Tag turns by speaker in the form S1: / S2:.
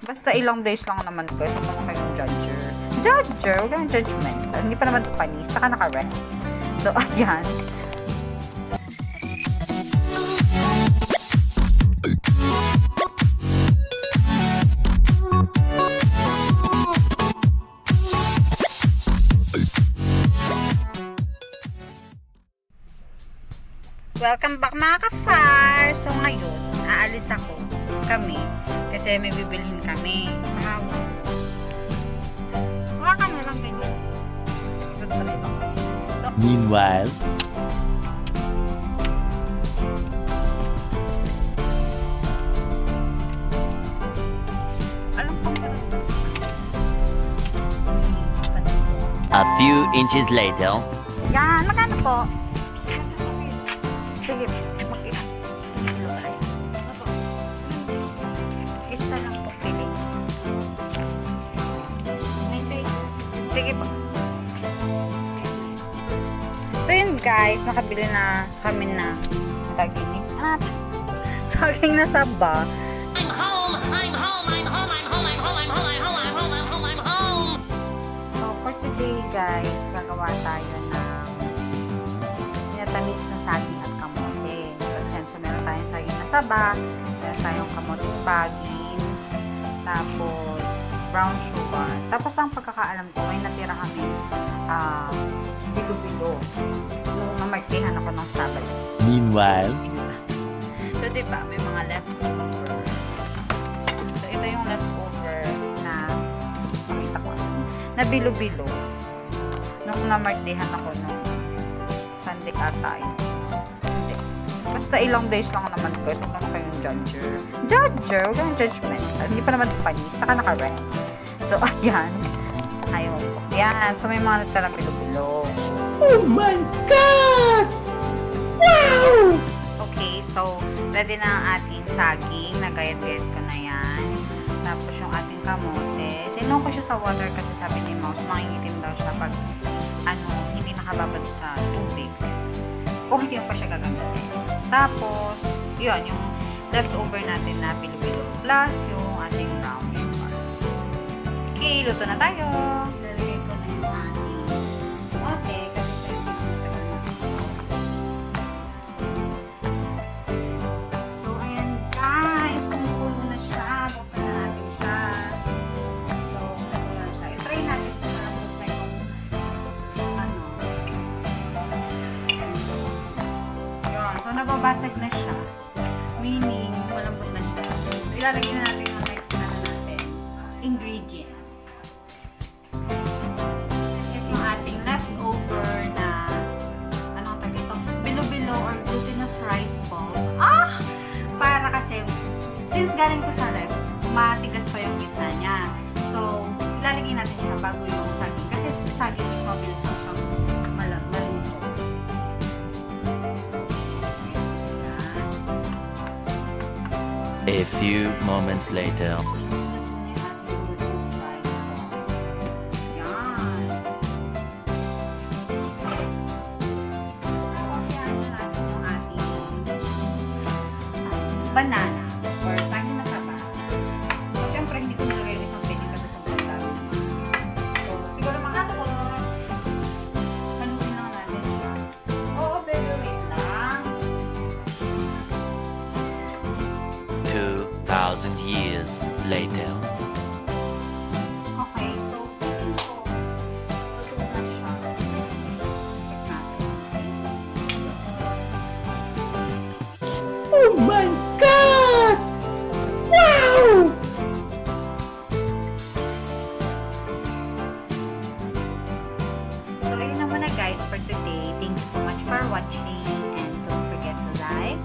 S1: Basta ilang days lang naman guys. Huwag naman kayong judger. Huwag kayong judgmental. Hindi pa naman panis. Tsaka naka-rest. So, ayan. Welcome back mga ka-far! So ngayon, aalis kami kasi may bibilhin kami. Huwag ka na lang ganyan. So,
S2: meanwhile,
S1: alam kong ganun.
S2: a few inches later.
S1: Yan, magkano po? Sige, mag-isa. Isa lang po, pili. Sige po. So yun guys, nakabili na kami na tagini. Saging na saba.
S3: I'm home, I'm home, I'm home, I'm home, I'm home, I'm home, I'm home, I'm home, I'm home, I'm home.
S1: So for today guys, gagawa tayo ng tinatamis na saging at kamote. So meron tayong saging na saba, meron tayong kamoting bagin, tapos brown sugar. Tapos ang pagkakaalam ko, may natira kami bilo-bilo nung namartihan ako ng Sabado.
S2: Meanwhile,
S1: So diba, may mga leftover. So ito yung leftover na nakita ko na bilo-bilo nung namartihan ako nung Sunday ata yun. Hindi. Basta ilang days lang naman guys. Huwag naman kayong judger. Huwag kayong judgmental. Hindi pa naman panis. Tsaka naka-rest. So ayan. Ayun. So yan. So may mga natarang bilo-bilo.
S2: oh my God! Wow!
S1: Okay. So ready na ang ating saging. Nagayat-gayat ko na yan. Tapos yung ating kamote. Sinuha ko siya sa water kasi sabi ni Mouse, mangingitim daw siya pag hindi nakababad sa tubig. Kung hindi mo pa siya gagamitin. Tapos, yun, yung leftover natin na bilo-bilo. Plus, yung ating brown sugar. Okay, luto na tayo. Lalagay ko na yung ating kamote kasi ito yung pinatagal na kamote. So, ayan guys. Kumukulo na siya. Buksan na natin siya. So, kumukulo na siya. I-try natin kung malambot na yung yun. So, nababasag na siya. Meaning, malambot na siya. So, ilalagay na natin yung next na natin. Ingredient. Is yung ating leftover na anong tawag ito? Bilo-bilo or glutinous rice balls. Para kasi, since galing ko sa ref, matigas pa yung gitna niya. So, ilalagay natin siya bago yung saging. Kasi saging is mabilis lang siyang maluto.
S2: A few moments later. Banana or saging na saba. So, syempre, hindi ko nilagay isang pwedeng kasi sa banana. So, siguro makatapos. Halutin lang natin siya. Oo, pero wait lang. 2,000 years later.
S1: Okay, so, feeling ko, luto na siya. Check natin.
S2: Oh my God! Wow!
S1: So, ayun na muna guys for today. Thank you so much for watching and don't forget to like,